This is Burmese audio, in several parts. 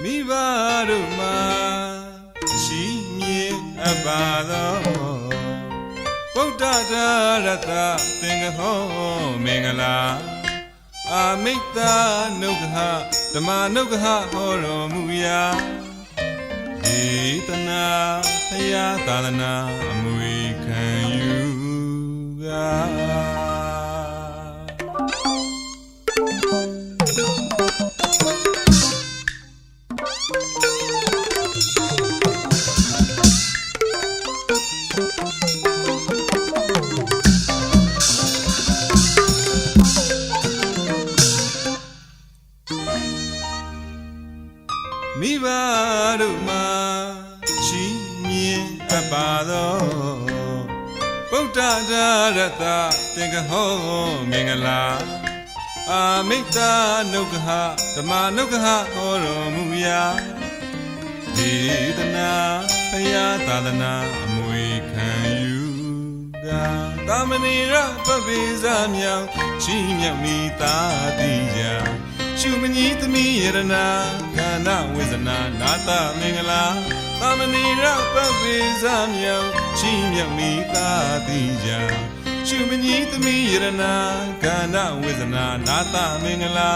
မိဘတို့မှာရှိမြင်အပ်ပါသောဗုဒ္ဓဒါရတသင်္ကဟောမင်္ဂလာအာမိတ္တနုက္ခဓမ္မနုက္ခဟောတော်မူရာဒေသနာဖယားသာသနာအမွေခံယူကာမိဘတို့မှာရှိမြင်အပ်ပါသောဗုဒ္ဓဒါရတသင်္ကဟောမင်္ဂလာအာမိတ္တနုက္ခဓမ္မနုက္ခဟောတော်မူရာဒေသနာဖယားသာသနာအမွေခံယူကာသာမဏေရပပိဇာမြောင်ရှိမြတ်မိသာတိရာရှုမညီသမီးရဏခန္ဓာဝေဇနာနာသမင်္ဂလာသာမဏေရပပိဇာမြောင်ရှိမြတ်မိသာတိရာရှုမညီသမီးရဏခန္ဓာဝေဇနာနာသမင်္ဂလာ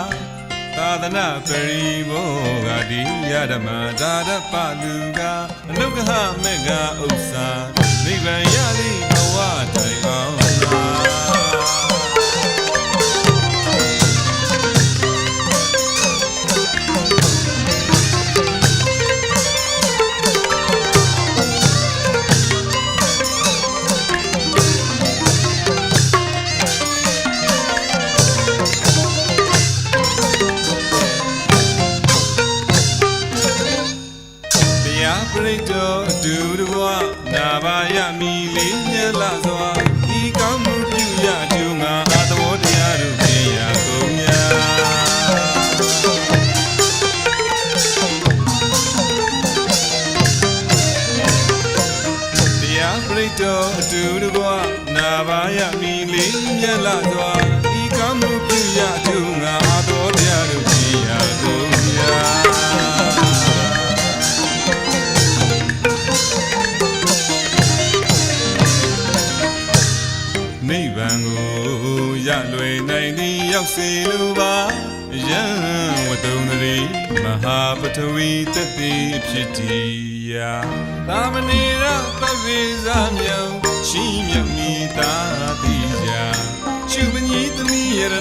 သာသနာပရိဘောဂတိယဓမ္မဒါရပလူကအနုက္ခမေဃဥစ္စာနိဗ္ဗာန်ရသည့်ဘဝတိုင်အောင်ပရိတောဒုရဝနာဘာယမိလေးမြတ်လာစွာဤကောင်းမှုပြုရကျုံငါအသဘောတရားတို့ဖြင့်ရကုန်ညာတရားပရိတောဒုရဝနာဘာယမိလေးမြတ်လာစွာဤကောင်းမှုပြုရကျုံငါအသဘောတရားတို့ဖြင့်ရကုန်ညာနိဗ္ဗာန်ကိုရလွယ်နိုင်သည်ရောက်စေလိုပါယံဝတ္တုံတည်းမဟာပထဝီတတိဖြစ်တည်ရာသာမဏေရပပိဇာမြောင်ရှိမြတ်မိသာတိရာရှုပညီသမီးရဏ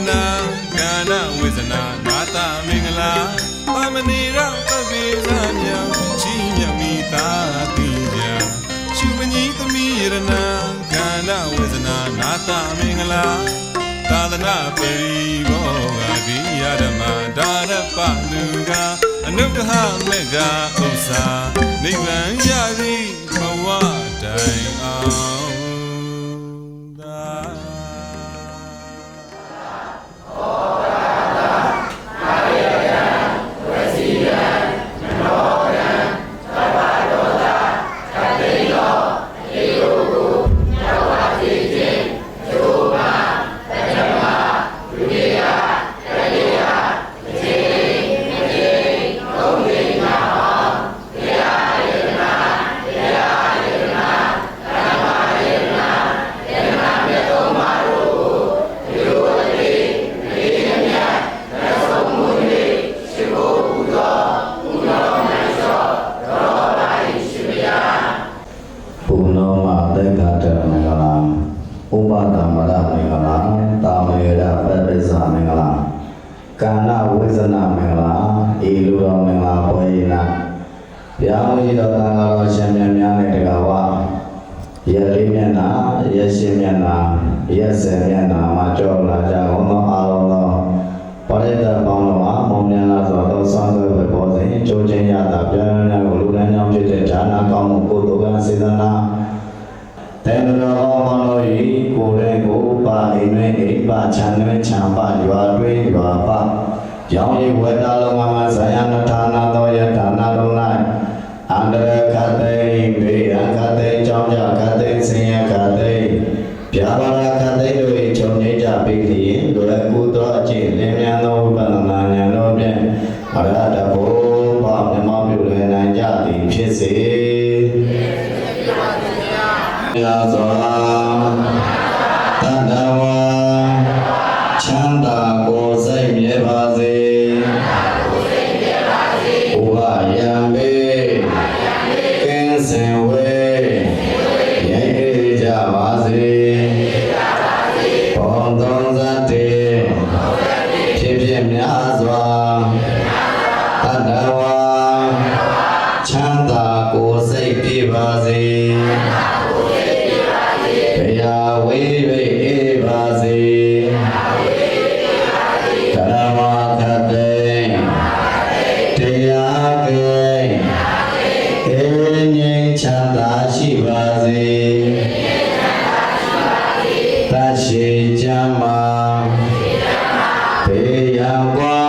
ခန္ဓာဝေဇနာနာသမင်္ဂလာသာမဏေရပပိဇာမြောင်ရှိမြတ်မိသာတိရာရှုပညီသမီးရဏခန္ဓာဝေဇနာနာသမင်္ဂလာသာသနာပရိဘောဂတိယဓမ္မဒါရပလူကအနုတ္တဟမေဃဥစ္စာနိဗ္ဗာန်ရသည်ဘဝတိုင်အောင်ဥပဒမရမင်္ဂလာတာမေရပပိစ္ဆာမင်္ဂလာကာဏဝိဇ္ဇနာမင်္ဂလာဤလူတော်မင်္ဂလာပွဲနာဗျာဝိတော်သံဃာတော်ရှင်မြတ်များနဲ့တကားဝရလေးမျက်နာရရှိမျက်နာရက်စင်မျက်နာမှာကြောလာကြအောင်သောအာရုံသောပရိသတ်ပေါင်းတို့အားမောင်မြန်လာစွာသောစောင့်ဆွဲဝေပေါ်စဉ်ကြိုးချင်းရတာပြန်ပြန်ကိုလူတိုင်းကြောင့်ဖြစ်တဲ့ဌာနကောင်းမှုကိုယ်တော်ကစေတနာတေနရောဟောလို့ဤကိုယ်ရဲ့ကိုပါအိမ်တွင်အိပါခြံတွင်ခြံပါရွာတွင်ရွာပါရောင်းရည်ဝေတာလုံးမှာဇာယနဌာနသောယဌာနလုံး၌အန္တရခတိဘေယခတိကြောင့်ကြခတိဆင်းရဲခတိဗျာပါရခတိတို့၏ခြုံငိမ့်ကြပြီးလျင်လွယ်ကူသောအကျင့်လင်းမြန်သောဝိပဿနာဉာဏ်တော်ဖြင့်အရဟတဘုရား များစွာတန်တဝါချမ်းသာကိုယ်စိတ်မြဲပါစေဘုရားယံပေကင်းစင်ဝေငြိမ်းအေးကြပါစေဘုံသုံးသတ္တေဖြစ်ဖြစ်များစွာတန်တဝါချမ်းသာကိုယ်စိတ်ပြည့်ပါစေဘုရားဝေး၍အေးပါစေဓမ္မခတ်သိတရားကိအေးငြိမ်းချမ်းသာရှိပါစေတရှိကြမှာဘေးရန်ကွာ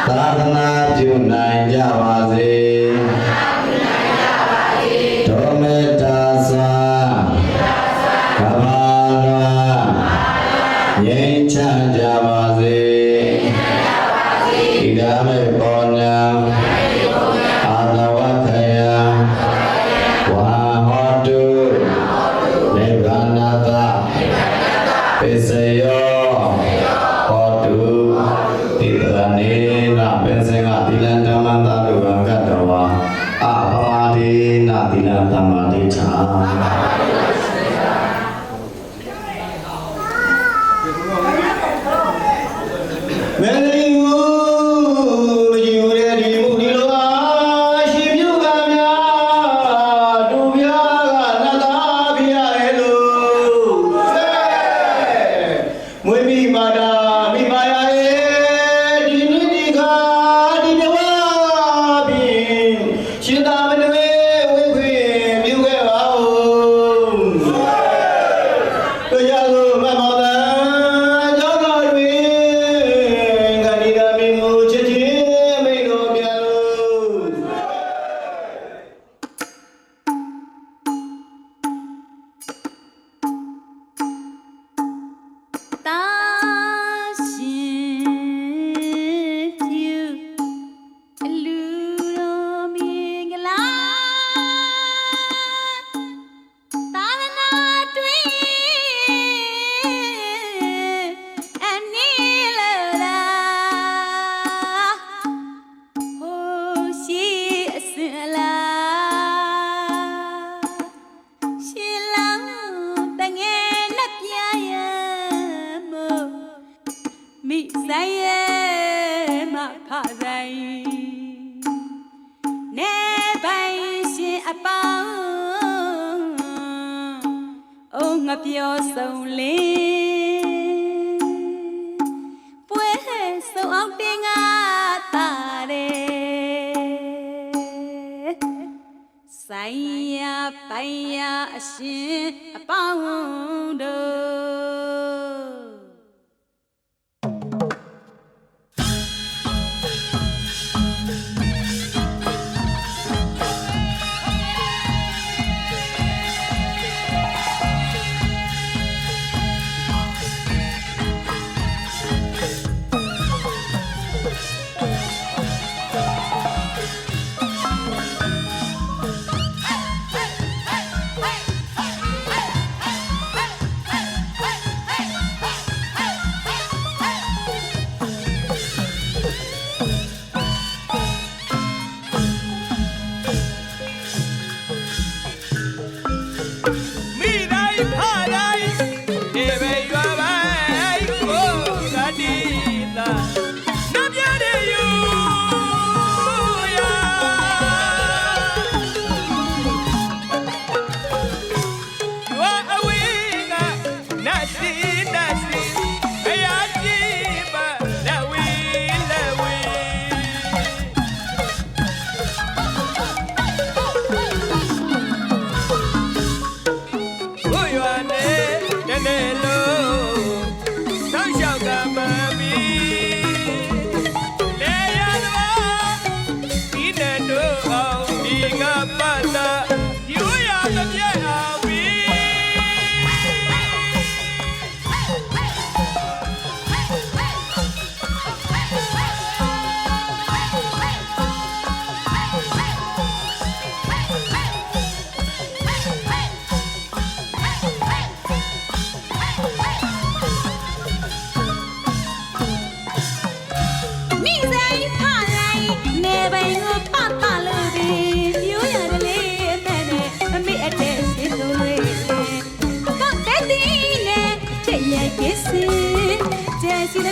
သာသနာပြုနိုင်ကြပါစေဒုမေတ္တာစွာကမ္ဘာလွာငြိမ်းချမ်းကြပါစေဣဒာမေပေါ်ညာအာသဝခယဝါဟောတုနိဗ္ဗာနတပိစယောဟောတုတိတရဏေနပင်စင်္ဂသီလံဓမ္မံသာတုံကတ္တဝါအပမဒေနသီလံသမ္မာဒိဋ္ဌာမေလိမူမယူရဒီမူဒီလိုအားရှင်ပြုကများဒုဗျာကနတ်သားဖျားရဲ့လို့မွေးမိမာတာမိမာယာရဲ့ဒီနေ့ဒီခါဒီဘဝပြီးရှင်သာမဏေဝိခွေပြုခဲ့ပါဦးတရားကိုမမောတာကြောက်တော်တွင်ခဏီကမင်းကိုချစ်ချင်းမိန်တော်ပြန်လို့တာရှင်ပြုအလူတော်မင်္ဂလာသာသနာတွင်အနည်းလလာဟိုရှိအစင်လာရှင်လောင်းတငယ်နဲ့ပြရမို့မိဆိုင်ရဲ့မခဆိုင်နေပိုင်ရှင်အပေါင်းအိုးငါပြောဆုံးလင်းပွဲဆုံးအောင်တင်ငါတာတဲ့ဆိုင်ရပိုင်ရအရှင်အပေါင်းတို့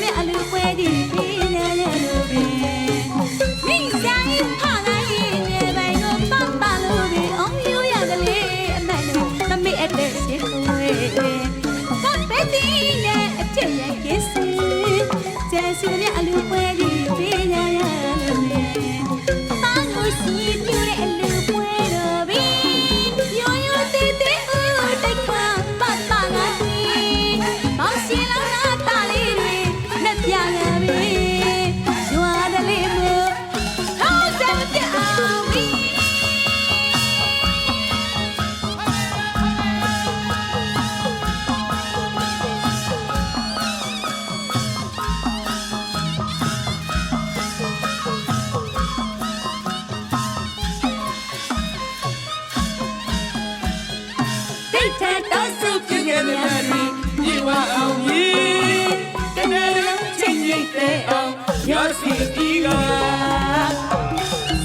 မြအလူပွဲဒီပြင်းရရလို့ပဲမိဆိုင်ဖလာရင်နေပိုင်ကိုပတ်ပါလို့ပဲအောင်ယူရတယ်လေအမှန်တော့မမေ့အပ်တဲ့ရှင်ကိုပတ်ပဲတီးနဲ့အထက်ရဲ့ကိစ္စကျန်စီမြအလူပွဲဒီပြင်းရရလို့ပဲတာလို့စီပြူတဲ့အလူပွဲတော့ပြီယောယောတေးတေးဦးတိတ်ခါပတ်ပါငါတီးမောင်စီလောင်းနာတာလေးတွေနဲ့ပြရပြီရွာတယ်လေမို့ဟောက်တယ်ပြအောင်ပြီတိတ်ထတော့စုပြခဲ့မြတ်ရီဒီဝအောင်ကြီးတကယ်လုံးချင်းရိတ်တဲ့အောင်ရောစီဒီက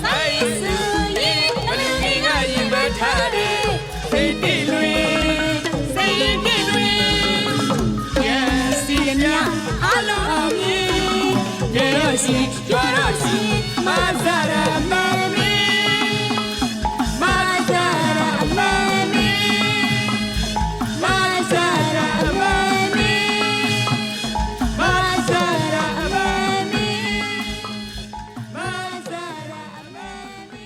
ဆိုင်စူရင်ဘယ်လိုငါရင်မထားတယ်စိတ်တည်လွင်စိတ်တည်လွင်ရစီမြအလုံးအောင်ကြီးရရောစီကြွားရောစီမဆရာမမီမဆရာမမီMasara amami, Masara amami, Masara amami.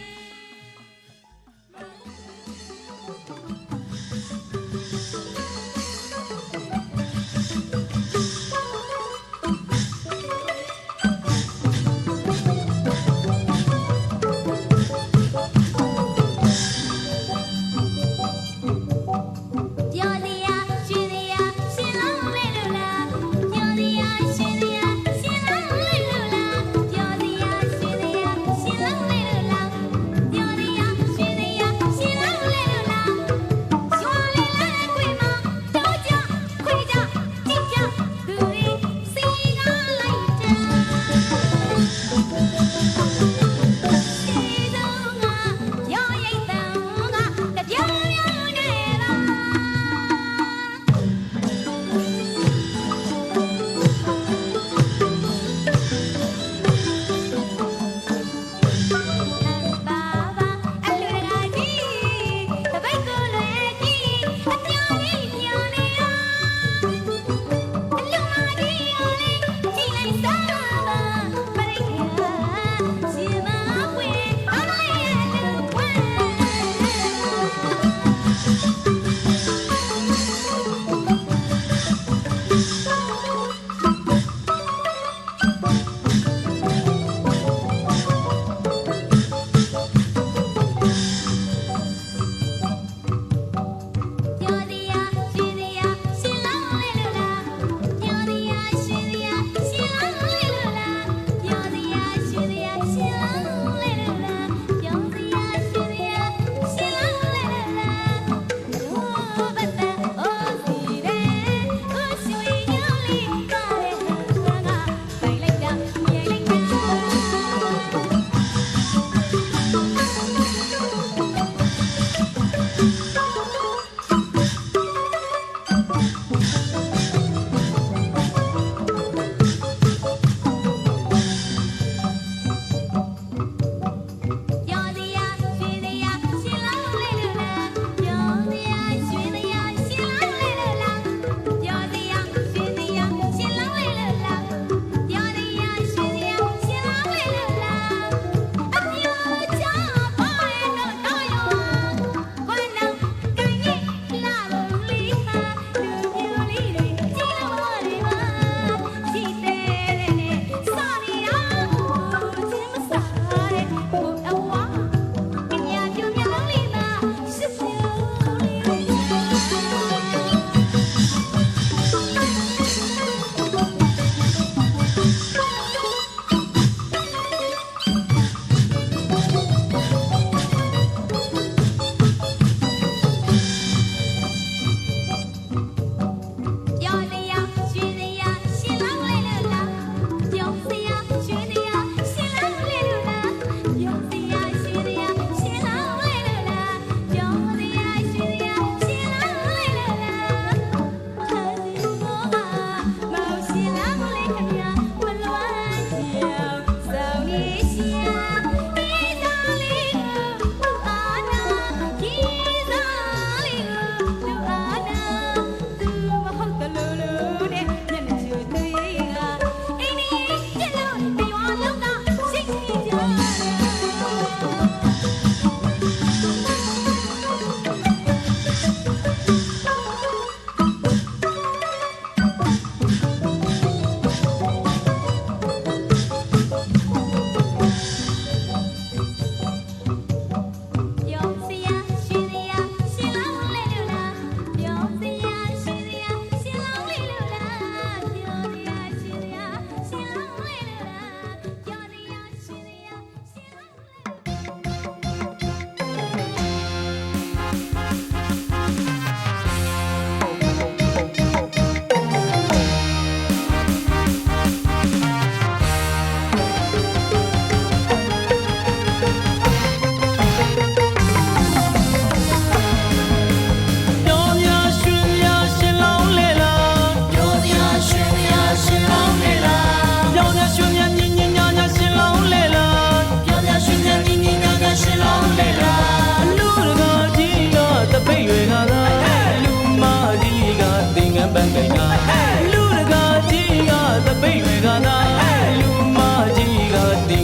လ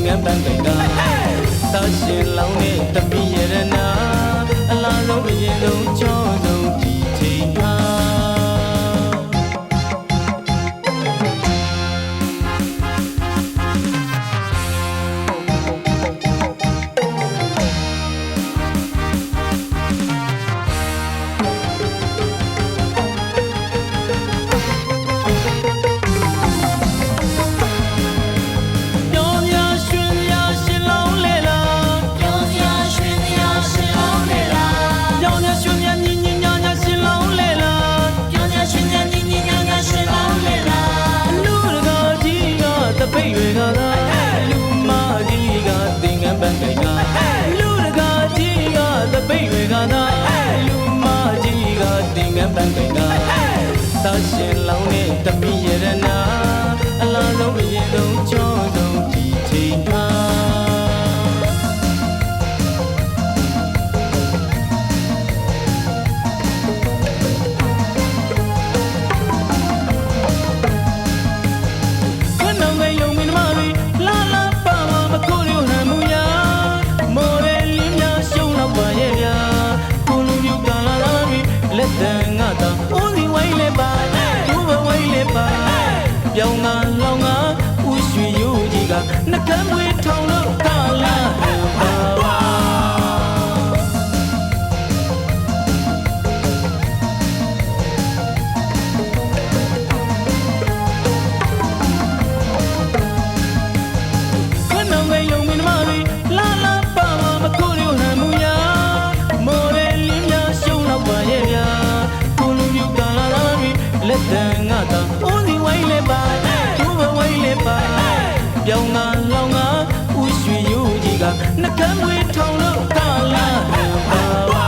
ငန်းပန်းကိန်းကတာရှင်လောင်းနဲ့တပည့်ရတနာအလားဆုံးအရင်ဆုံးချောဆုံးဒီချိန်မှာတာရှင်လောင်းနဲ့တပည့်ရတနာအလားဆုံးအရင်ဆုံးချောဆုံးဒီချိန်မှာခဏငယ်ယုံမင်းမလေးလာလာပါမမကိုရဟန်မူယာမော်ရလင်းများရှုံးတော့ပါရဲ့ဗျာကိုလူမျိုးကလာလာပြီးလက်တန်ငါတာဦးစီဝိုင်းလေးပါပြောင်းငါလောင်းငါဥရွှေရိုးကြီးကနှကမ်းမွေးထောင်လို့ကာလာပါခဏငယ်ယုံမင်းမလေးလာလာပါမကိုရဟန်မူယာမော်ရလင်းများရှုံးတော့ပါရဲ့ဗျာကိုလူမျိုးကလာလာပြီးလက်တန်ငါတာပြောင်းငါလောင်းငါဥရွှေရိုးကြီးကနှကမ်းမွေးထောင်လို့ကာလာပါ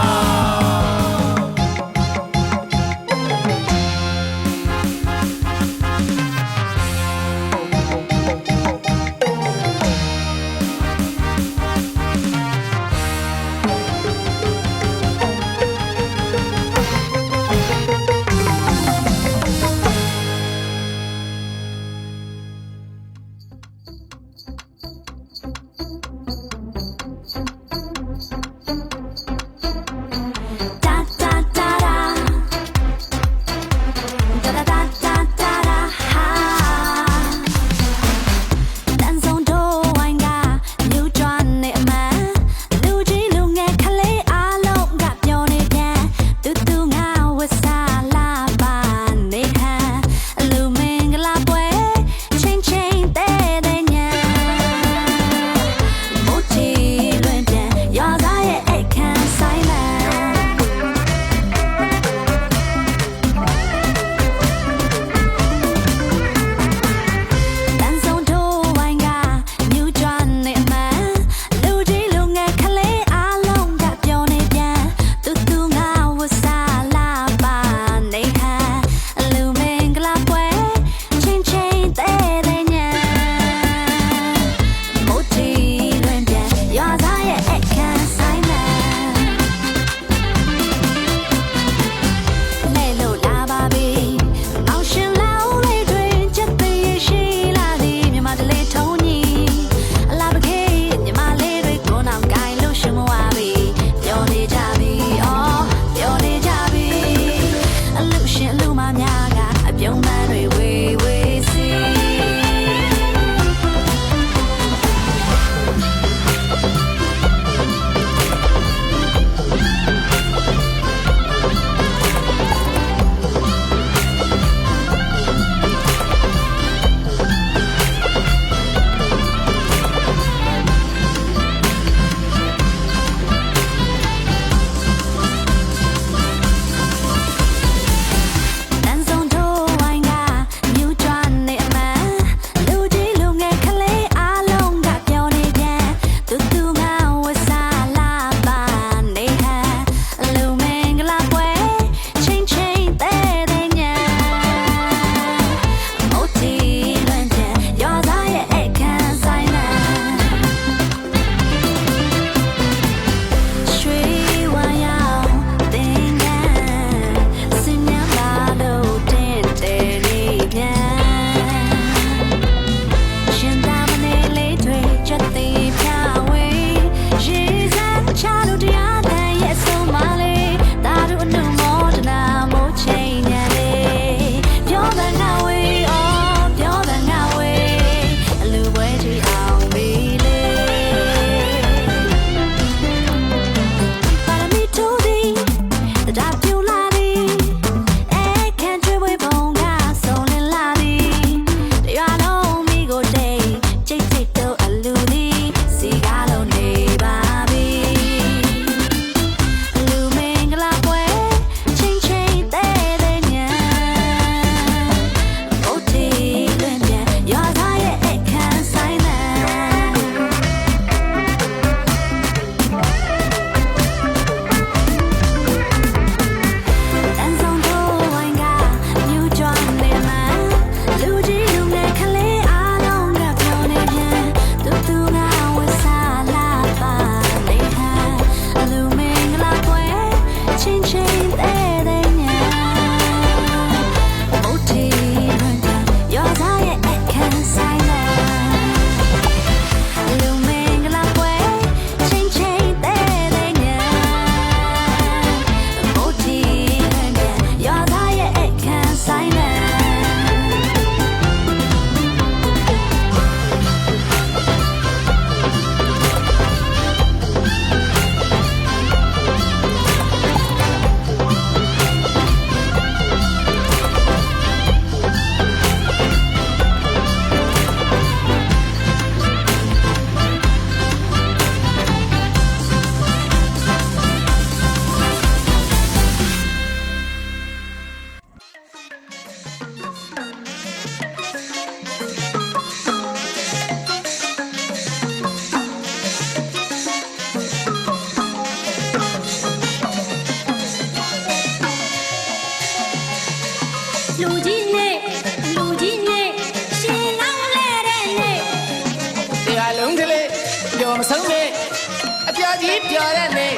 ကြီးပြောတဲ့နေ့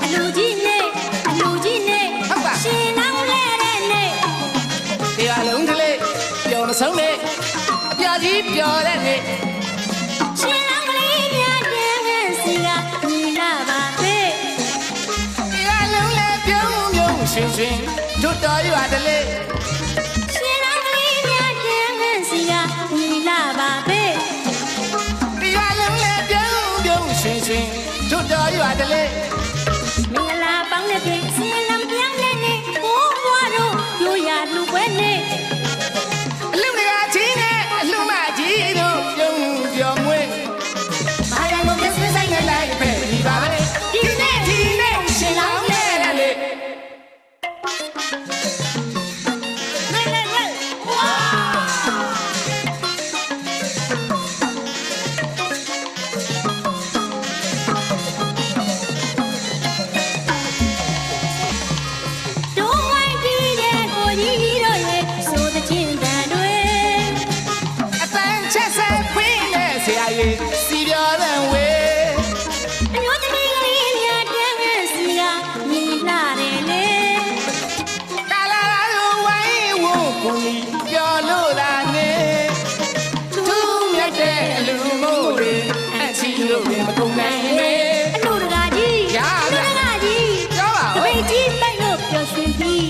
အလူကြီးနဲ့အလူကြီးနဲ့ရှင်လောင်းလဲတဲ့နေ့ တရားလုံးကလေးပြောမဆုံးနဲ့အပြာကြီးပြောတဲ့နေ့ ရှင်လောင်းကလေးများတဲ့စီကညီလာပါပဲ တရားလုံးလည်းပြုံးပြုံးရွှင်ရွှင်တို့တော်ရွာတလေ ရှင်လောင်းကလေးများတဲ့စီကညီလာပါပဲ တရားလုံးလည်းပြုံးပြုံးရွှင်ရွှင်တို့တော်ရွာတလေ မင်္ဂလာပေါင်းတဲ့ပြင်စင်လံပြောင်းတဲ့နေ့ဘိုးဘွားတို့ရိုးရလူပွဲနေ့ အလူတကာချင်းနဲ့အလူမကြီးတို့ပြုံးပြောမွေး ဘာရလို့ပြည့်စင်ဆိုင်နေလိုက် ပဲဒီပါပဲဒီနေ့ရှင်လောင်းလဲတဲ့နေ့ တို့ဝိုင်းပြီးတဲ့ကိုကြီးတို့ရဲ့ဆိုတဲ့ချင်းတန်တွေ အတန်ချက်ဆက်ခွင်းနဲ့ဆရာကြီးစီပြောတဲ့ဝေး အမျိုးသမီးကလေးများတဲ့စီကညီလာတယ်လေ ကာလာလိုဝိုင်းဝန်းကိုကြီးပြောလို့လာနေသူမြတ်တဲ့အလူမို့တွေအချီလို့မကုန်နိုင်မေ အလူတကာကြီး ရပါ တကာကြီး ပြောပါ တ ဦး ပိတ်ကြီးပိုက်လို့ပျော်ရွှင်ပြီး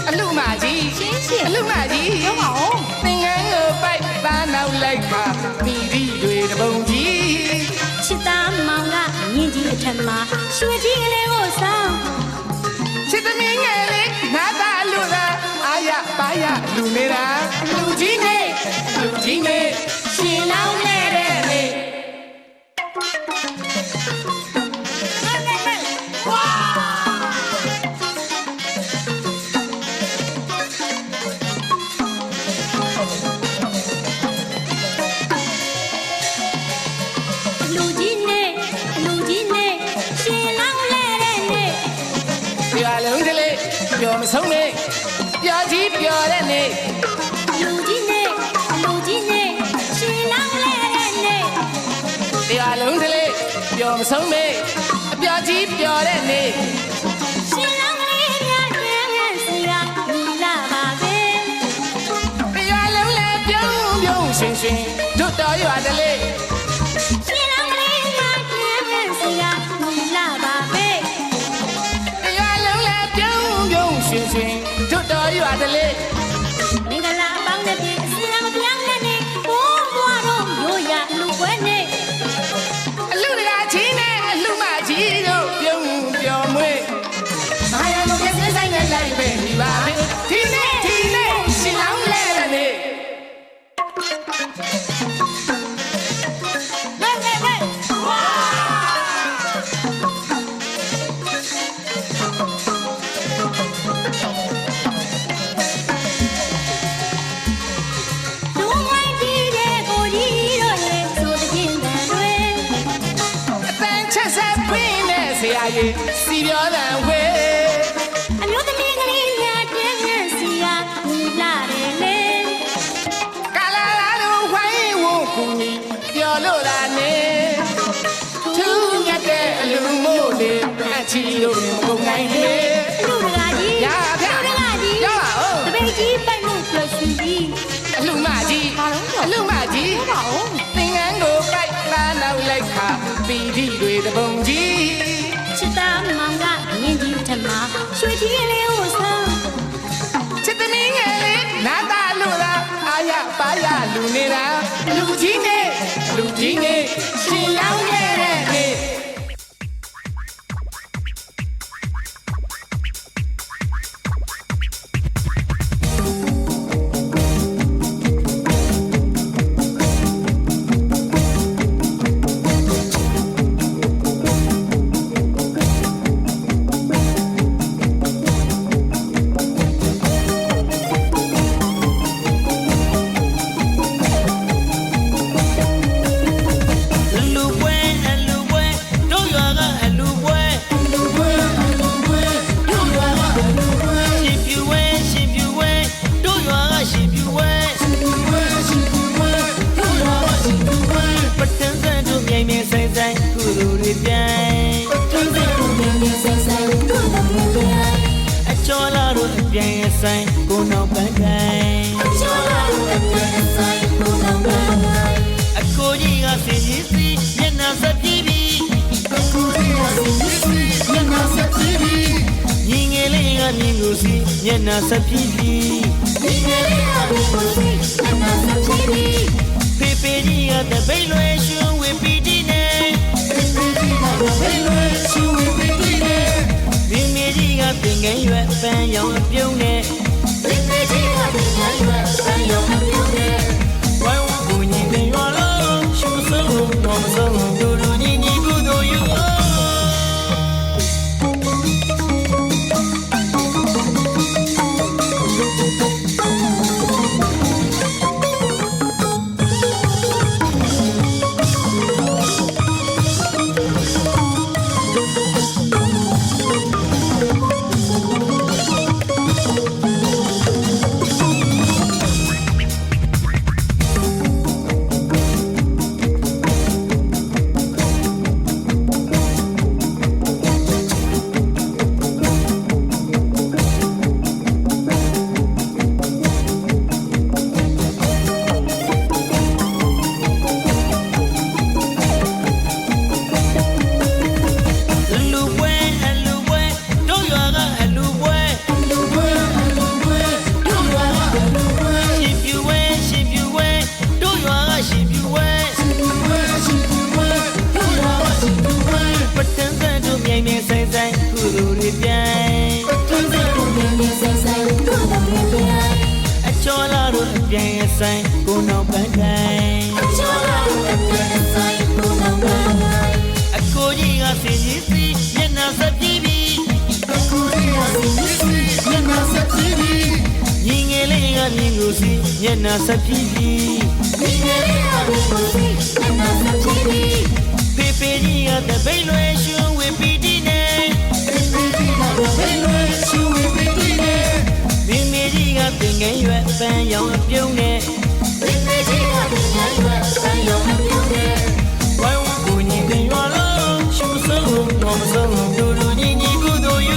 အလူမကြီး ရှင်းရှင်း အလူမကြီး ပြောပါဦး သင်္ကန်းကိုပိုက်ပန်းနောက်လိုက်ခါမိဒီတွေတပုံကြီး ချစ်သားမောင်ကမြင့်ကြီးအထက်မှာရွှေကြီးကလေးကိုဆောင် ချစ်သမီးငယ်လေးနာသာလူသာအာရပါရလူနေတာလူကြီးနဲ့လူကြီးနဲ့ရှင်လောင်းလဲတဲ့နေ့ လူကြီးနဲ့လူကြီးနဲ့ရှင်လောင်းလဲတဲ့နေ့ ပြောလုံးကလေးပြောမဆုံးနဲ့ပြောကြီးပြောတဲ့နေ့ လူကြီးနဲ့လူကြီးနဲ့ရှင်လောင်းလဲတဲ့နေ့ တရားလုံးကလေးပြောမဆုံးနဲ့အပြောကြီးပြောတဲ့နေ့ ရှင်လောင်းကလေးများတဲ့စီကညီလာပါပဲ တရားလုံးလည်းပြုံးပြုံးရွှင်ရွှင်တို့တော်ရွာတလေ ရှင်လောင်းကလေးများတဲ့စီကညီလာပါပဲ တရားလုံးလည်းပြုံးပြုံးရွှင်ရွှင်တို့တော်ရွာတလေ မင်္ဂလာပေါင်းတဲ့ပြင်စင်လံပြောင်းတဲ့နေ့ဘိုးဘွားတို့ရိုးရလူပွဲနေ့ အလူတကာချင်းနဲ့အလူမကြီးတို့ပြုံးပြောမွေးဘာရလို့ပြည့်စင်ဆိုင်နဲ့လိုက်ပဲဒီပါပဲဒီနေ့ရှင်လောင်းလဲတဲ့နေ့ တို့ဝိုင်းပြီးတဲ့ကိုကြီးတို့ရဲ့ဆိုတဲ့ချင်းတန်တွေ အတန်ချက်ဆက်ခွင်းနဲ့ဆရာကြီးစီပြောတဲ့ဝေး အမျိုးသမီးကလေးများတဲ့စီကညီလာတယ်လေ ကာလာလိုဝိုင်းဝန်းကူညီပြောလို့လာနေသူမြတ်တဲ့အလူမို့လေအချီလို့မကုန်နိုင်လေ လူတကာကြီး ရဗျ လူတကာကြီး ပြောပါဦး တပိတ်ကြီးပိုက်လို့ပျော်ရွှင်ပြီး အလူမကြီး ဘာလုံးပြော အလူမကြီး ပြောပါဦး သင်္ကန်းကိုပိုက်ပန်းနောက်လိုက်ခါပီတိတွေတပုံကြီး ချစ်သားမောင်ကမြင့်ကြီးထက်မှာရွှေကြီးကလေးကိုဆောင် ချစ်သမီးငယ်လေးနာသာလူသာအာရပါရလူနေတာလူကြီးနဲ့လူကြီးနဲ့ရှင်လောင်းခဲ့တဲ့နေ့ မ ပြိုင်ရဆိုင်ကိုနောက်ပန်းကိုင်ကျော်လာလို့အပြိုင်ရဆိုင်ကိုနောက်ပန်းကိုင်အကိုကြီးကစင်ကြီးစီမျက်နှာဆက်ပြီးပြီအကိုကြီးကစင်ကြီးစီမျက်နှာဆက်ပြီးပြီညီငယ်လေးကမြင်ကိုစီမျက်နှာဆက်ပြီးပြီညီငယ်လေးကမြင်ကိုစီမျက်နှာဆက်ပြီးပြီဖေဖေကြီးကတပိတ်လွယ်ရှင်ဝေပီတီနဲ့ဖေဖေကြီးကတပိတ်လွယ်ရှင်ဝေပီတီနဲ့မိမိကြီးကပင်ငယ်ရွယ်ပန်းရောင်ပြုံးနဲ့မိမိကြီးကပင်ငယ်ရွယ်ပန်းရောင်ပြုံးနဲ့ဝိုင်းဝန်းကိုညီပင်ရွာလုံးရှုံးဆုံးမောင်ဆုံးဒူဒူညီညီကုသိုလ်ယူဆိုင်ကိုနောက်ပန်းကိုင်ကျော်လာလို့အပြိုင်ဆိုင်ကိုနောက်ပန်းကိုင်အကိုကြီးကစင်ကြီးစီမျက်နှာဆက်ပြီးပြီအကိုကြီးကစင်ကြီးစီမျက်နှာဆက်ပြီးပြီညီငယ်လေးကမြင်ကိုစီမျက်နှာဆက်ပြီးပြီညီငယ်လေးကမြင်ကိုစီမျက်နှာဆက်ပြီးပြီဖေဖေကြီးကတပိတ်လွယ်ရှင်ဝေပီတီနဲ့ဖေဖေကြီးကတပိတ်လွယ်ရှင်ဝေပီတီနဲ့မိမိကြီးကပင်ငယ်ရွယ်ပန်းရောင်ပြုံးနဲ့မိမိကြီးကပင်ငယ်ရွယ်ပန်းရောင်ပြုံးနဲ့ဝိုင်းဝန်းကိုညီပင်ရွာလုံးရှုံးဆုံးမောင်ဆုံးဒူဒူညီညီကုသိုလ်ယူ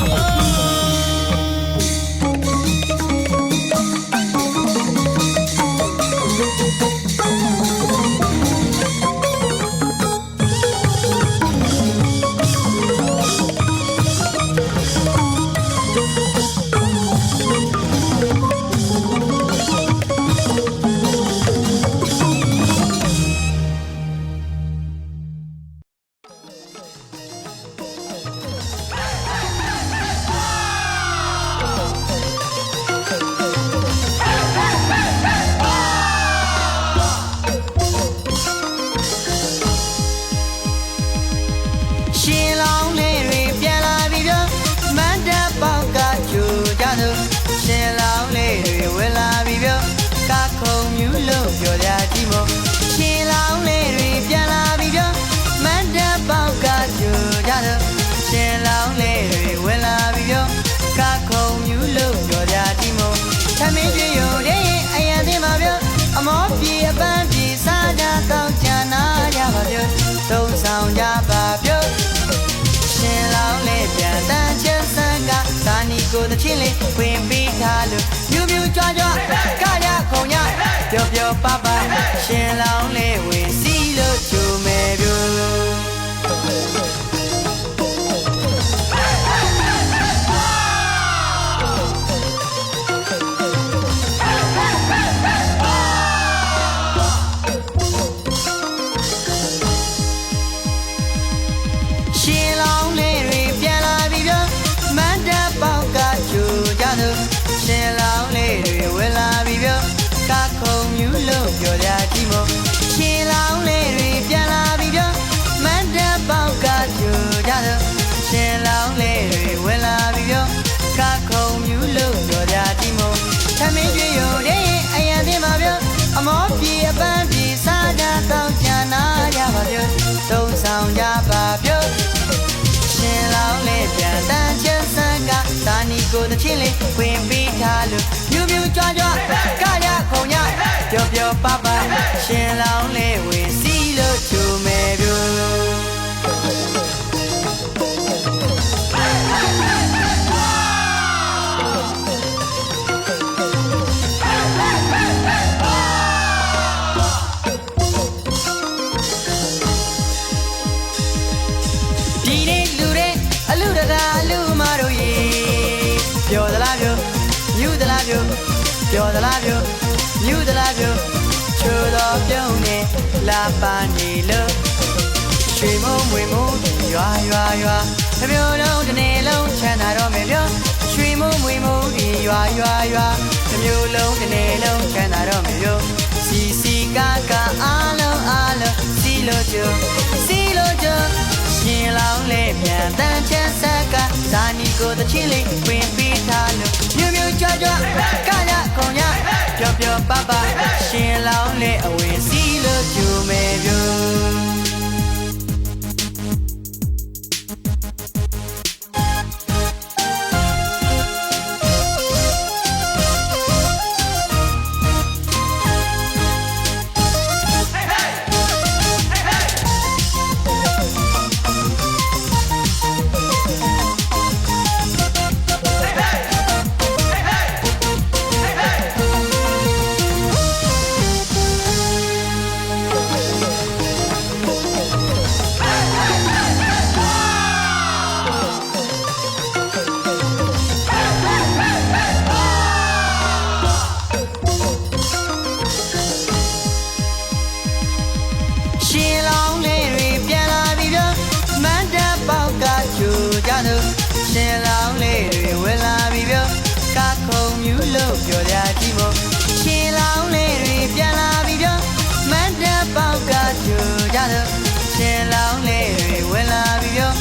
သုံးဆောင်ကြပါပြုတ်ရှင်လောင်းလေးပြန်တန်းချမ်းဆန်းကသာနီကိုတချင်းလေးဝင်ပြီးထားလို့မြူးမြူးကြွားကြွားကရခုံရပျော်ပျော်ပါပါရှင်လောင်းလေးဝင်စီလို့ချူမယ်ပြုတ်ရှင် ပြိုပြောသလားပြိုမြူသလားပြိုချိုးတော်ပြုံးနေလာပန်းနေလို့ရွှေမုံမွေမုံရွာရွာရွာတစ်မျိုးလုံးတစ်နေ့လုံးချမ်းသာတော့မယ်ပြောရွှေမုံမွေမုံရွာရွာရွာတစ်မျိုးလုံးတစ်နေ့လုံးချမ်းသာတော့မယ်ပြောစီစီကာကာအားလုံးအားလုံးစီလို့ကြစီလို့ကြရှင်လောင်းလေးမြန်တန်ချမ်းဆက်ကဇာနီကိုတချင်းလေးဝင်ပြီးထားလို့မြို့မြို့ကြွကြွကရခုံရပျော်ပျော်ပပရှင်လောင်းလေးအဝင်စီလို့ကြမယ်ပြောရှင်လောင်းလေးတွေဝင်လာပြီပြောကာခုံမြူလို့ပြောကြကြည့်မို့ရှင်လောင်းလေးတွေပြန်လာပြီပြောမန္တပေါက်ကကြိုကြတော့ရှင်လောင်းလေးတွေဝင်လာပြီပြော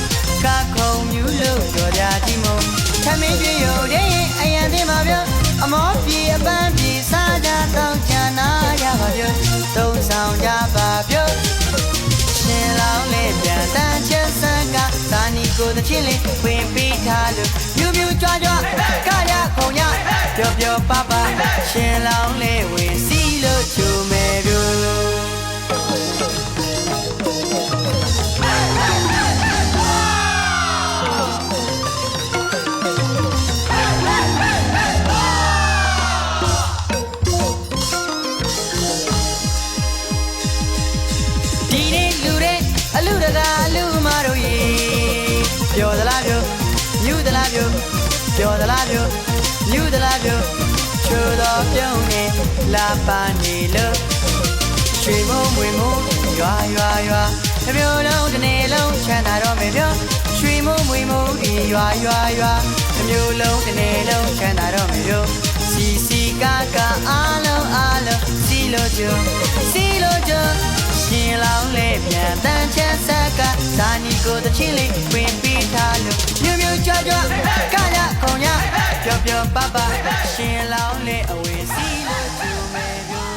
ကာခုံမြူလို့ပြောကြကြည့်မို့ထမင်းပြရုံတဲ့အရန်တင်ပါပြောအမောပြေအပန်းပြေစားကြတော့ချမ်းသာရပါပြောသုံးဆောင်ကြပါပြောရှင်လောင်းလေးပြန်တန်းချက်ဆန်းကသာနီကိုတချင်းလေးဝင်ပြီးထားလို့မြူမြူကြွားကြွားကရခုံရပျော်ပျော်ပပရှင်လောင်းလေးဝင်စီလို့ချူမယ်ပြိုပြောသလားပြောမြူသလားပြောပြောသလားပြောမြူသလားပြောချိုးတော်ပြုံးနေလာပန်းနေလို့ရွှေမုံမွေမုံရွာရွာရွာတစ်မျိုးလုံးတစ်နေ့လုံးချမ်းသာတော့မယ်ပြောရွှေမုံမွေမုံရွာရွာရွာတစ်မျိုးလုံးတစ်နေ့လုံးချမ်းသာတော့မယ်ပြောစီစီကာကာအားလုံးအားလုံးစီလို့ကြစီလို့ကြရှင်လောင်းလေးပြန်တန်ချမ်းဆက်ကဇာနီကိုတချင်းလေးဝင်ပြီးထားလို့မြူမြူကြွားကြွားကရခုံရပျော်ပျော်ပပရှင်လောင်းလေးအဝင်စီလို့ကြမယ်ပြော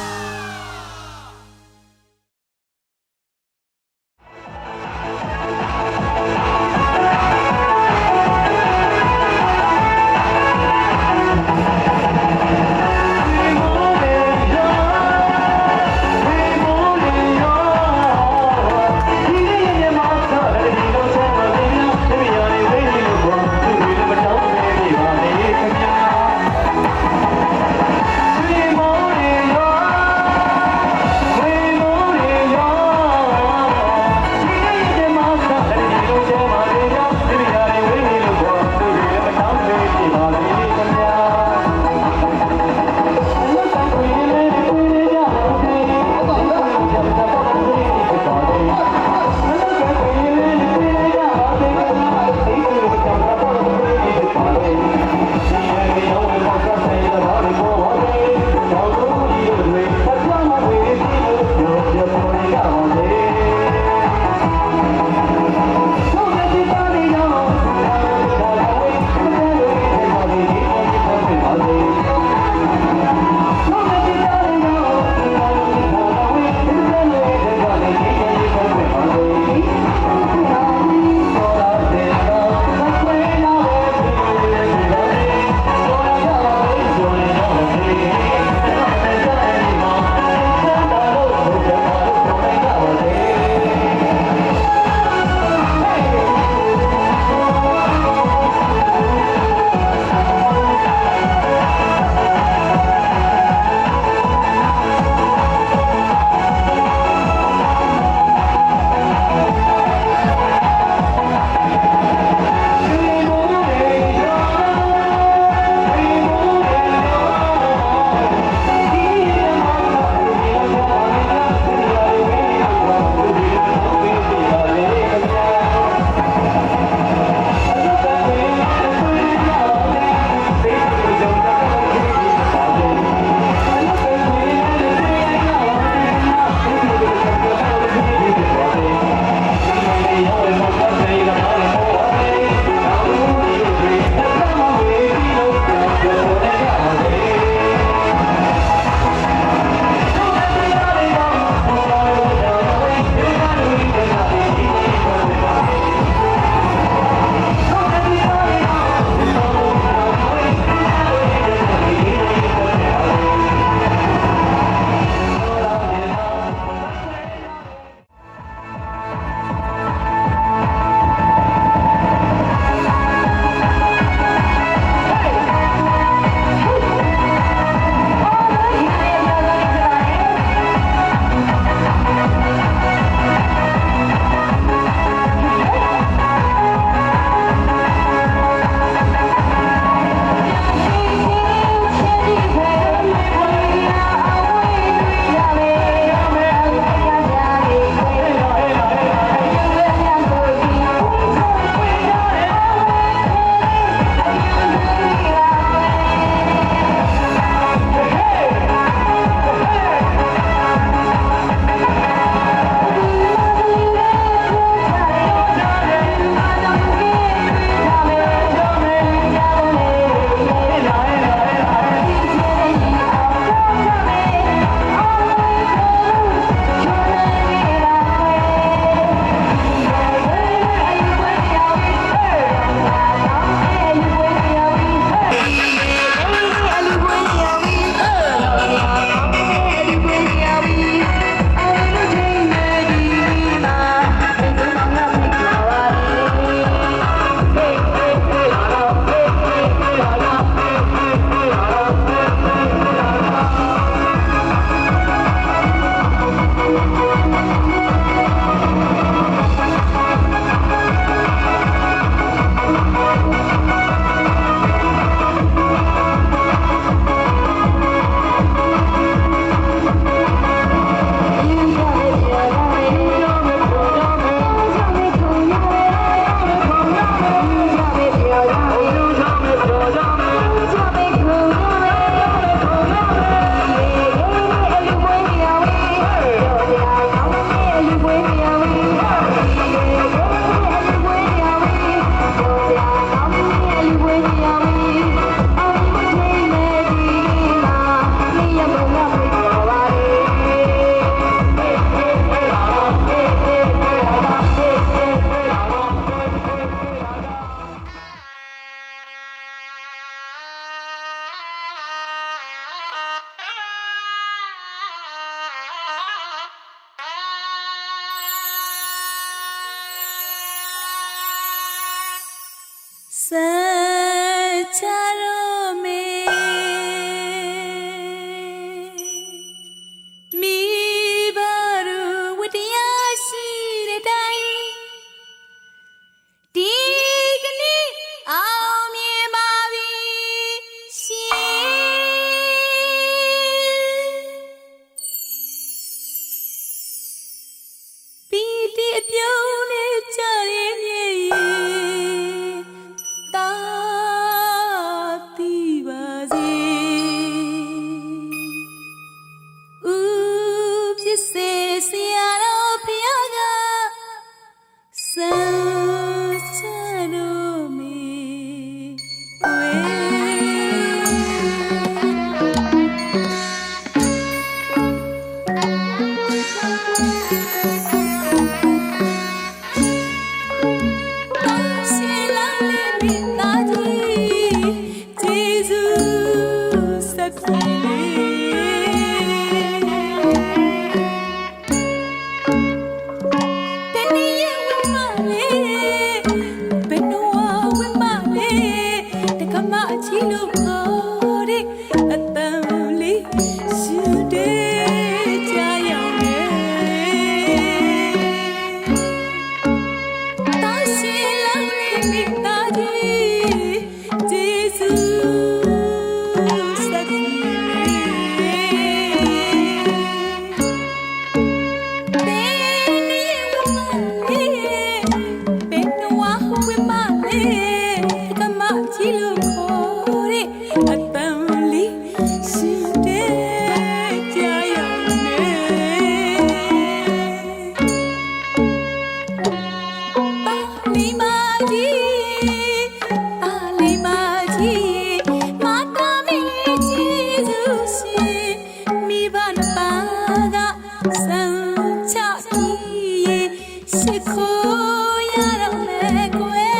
ရှိခိုးရတော့မယ်ကွယ်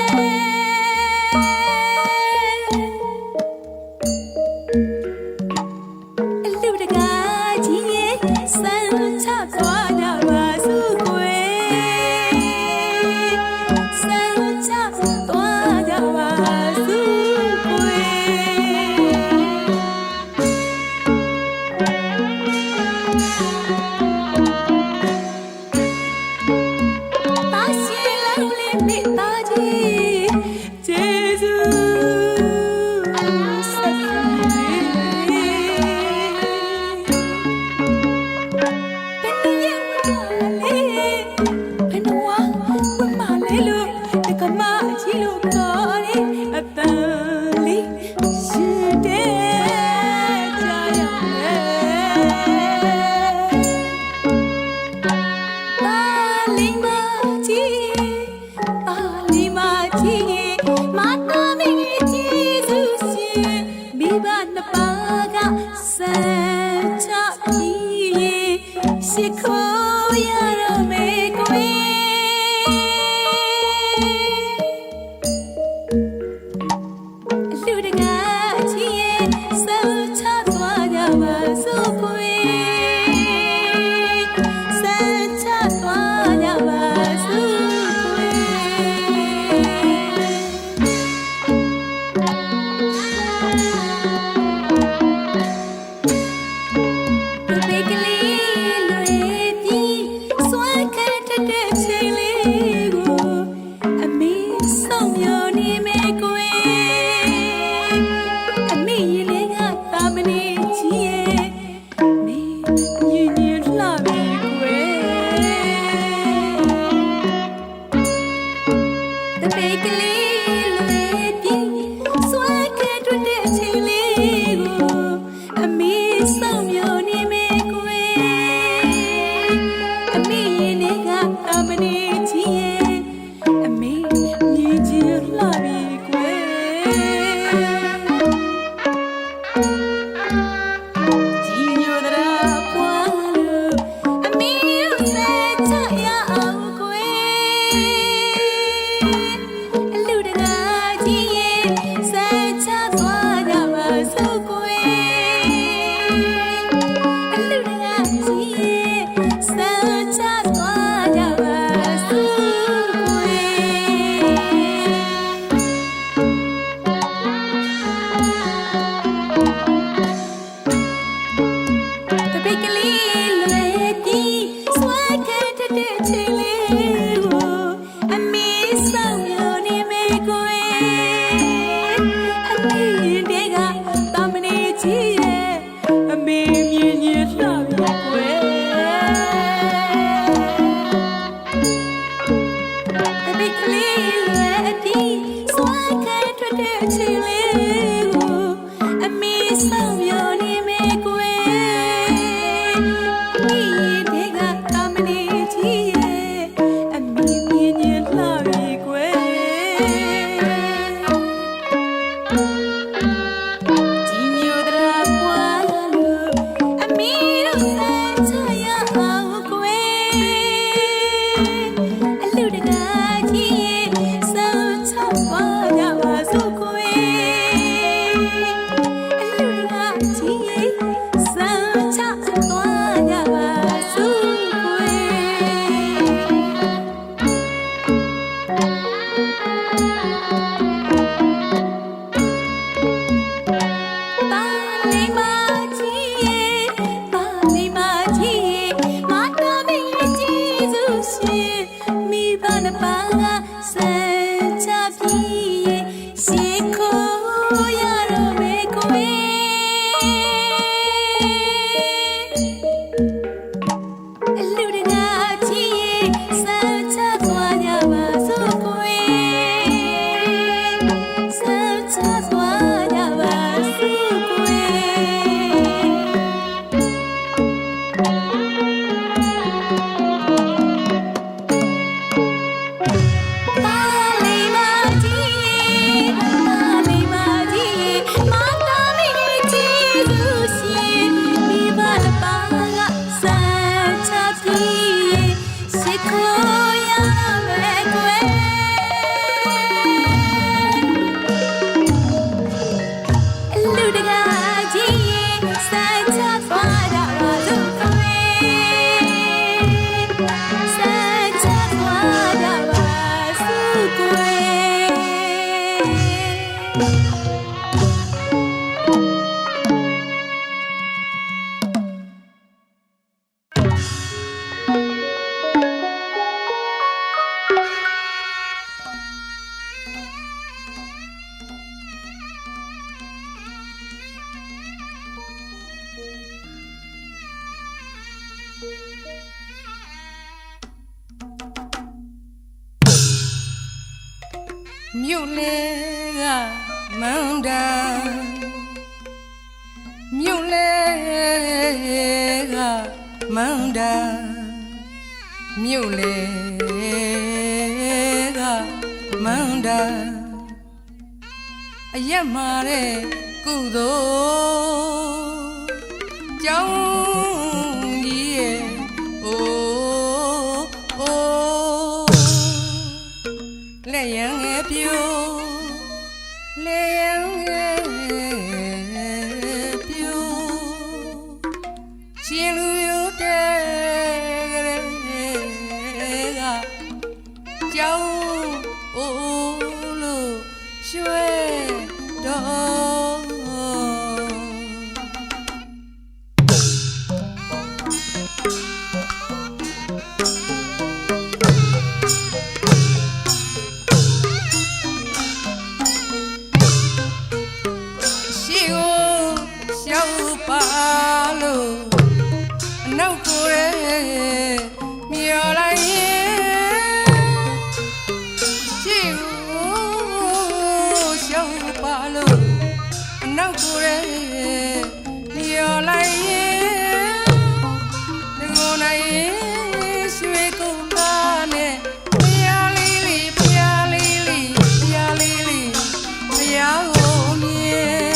အလူတကားကြီးရဲ့စမ်းချသွားကြပါစို့ကွယ်စမ်းချသွားကြပါစို့ကွယ်ရှိခိုးရတော့မယ်ကွယ်လူတကားအချင်းရဲ့ဆောင်းချသွားကြပါစို့ကွယ်ဆောင်းချသွားကြပါစို့ကွယ်ဘေကလေးရှိခိုးရ မယ်ကွယ်လူတကာကြီးရင်စံချသွားတာပါလို့ကွယ်စံချသွားတာပါစုကွယ်မြို့လေးကမန္တမြို့လေးကမန္တမြို့လေးကမန္တအရက်မာတဲ့ကုသိုလ်ကြောင်းကြီးရဲ့အိုးလက်ရန်ငယ်ပြိုလက်ရန်ငယ်ပြိုရှင်လူရိုးတဲ့ကကြောင်းအိုးလို့ရွှဲတော့ပါလို့အနောက်ကိုရဲမြော်လိုက်ရင်ချီကိုရှောင်းပါလို့အနောက်ကိုရဲမြော်လိုက်ရင်ဒီကိုနိုင်ရွှေကုန်သားနဲ့ဖျားလေးလေးဖျားလေးလေးဖျားလေးလေးဖျားကိုမြင်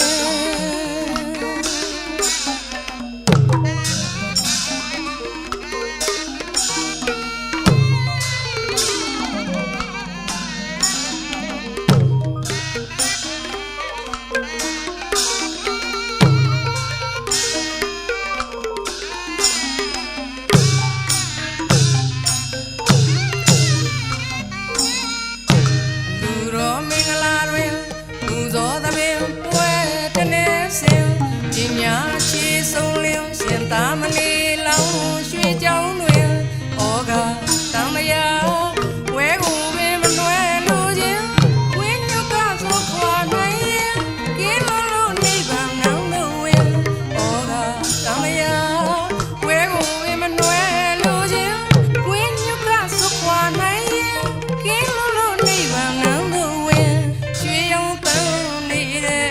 တာမလေးလောင်ရွှေကြောင်းတွင်ဩဃတံမယာဝဲကိုပင်မလွယ်လို့ခြင်းဝင်းညုကဆိုခွာနိုင်ရင်ကင်းလို့နိဗ္ဗာန်နောင်လို့ဝင်ဩဃတံမယာဝဲကိုပင်မလွယ်လို့ခြင်းဝင်းညုကဆိုခွာနိုင်ရင်ကင်းလို့နိဗ္ဗာန်နောင်လို့ဝင်ရွှေရောင်တန်းနေတဲ့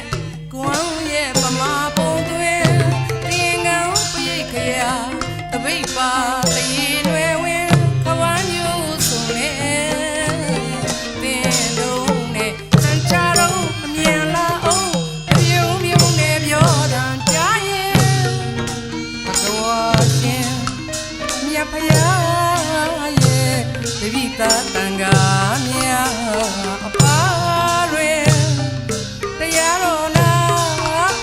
ကွမ်းရဲ့ပမာပုံတွင်တပိတ်ပါတရေလွယ်ဝင်ခဝမ်းမျိုးစုံနဲ့တင်းလုံးနဲ့စံချတော့အမြင်လာအောင်ပြုံးပြုံးနဲ့ပြောတာကြားရင်ဘဂဝါရှင်မြတ်ဖယားရဲ့တပိတတန်ခါမြတ်အပါတွင်တရားတော်နာ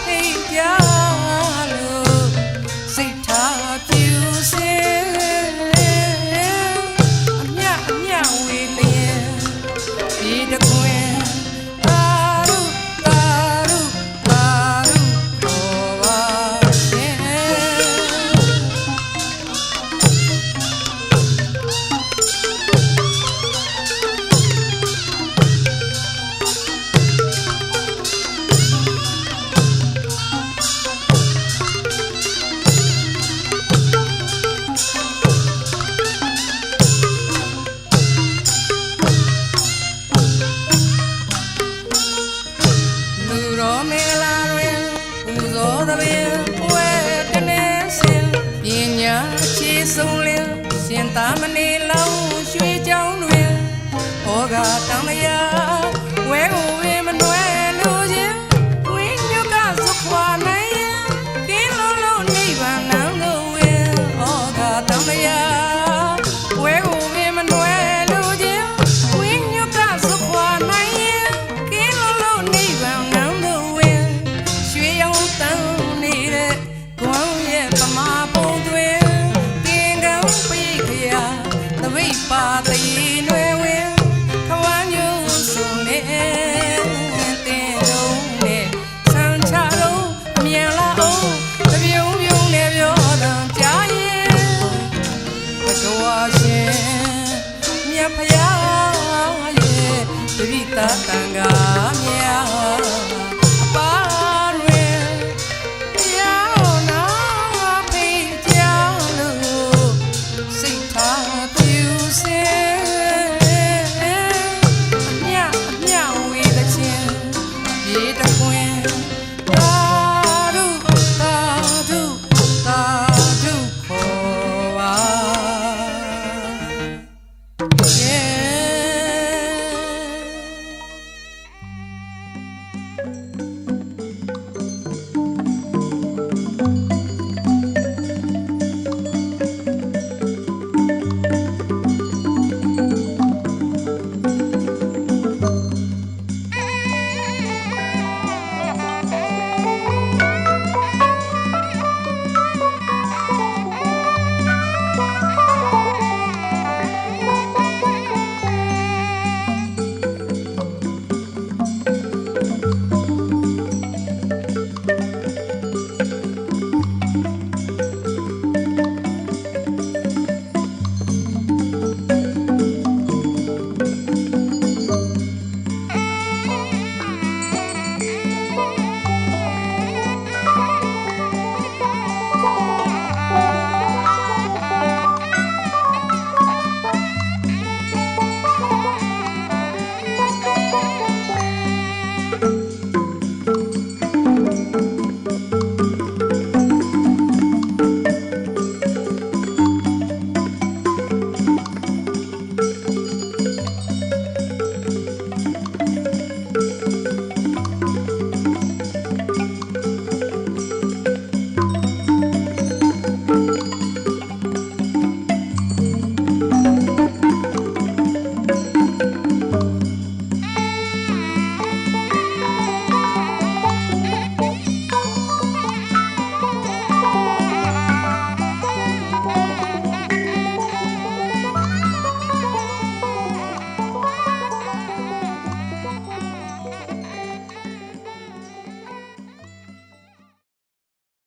ဖိတ်ပြလို့စိတ်ထားပြုစေအမြဝေလျင်ဒီတကွင်သာရုသာရုသာရုပေါ်ပါရှင် သိနွယ်ဝင်ခဝမ်းညုံဆုံးနေတင်လုံးနဲ့ဆန်းချတော့အမြန်လာအောင်တပြုံပြုံနဲ့ပြောတော့ကြားရင်ဘဂဝါရှင်မြတ်ဖရာရဲ့တပိတတန်ကမြဲ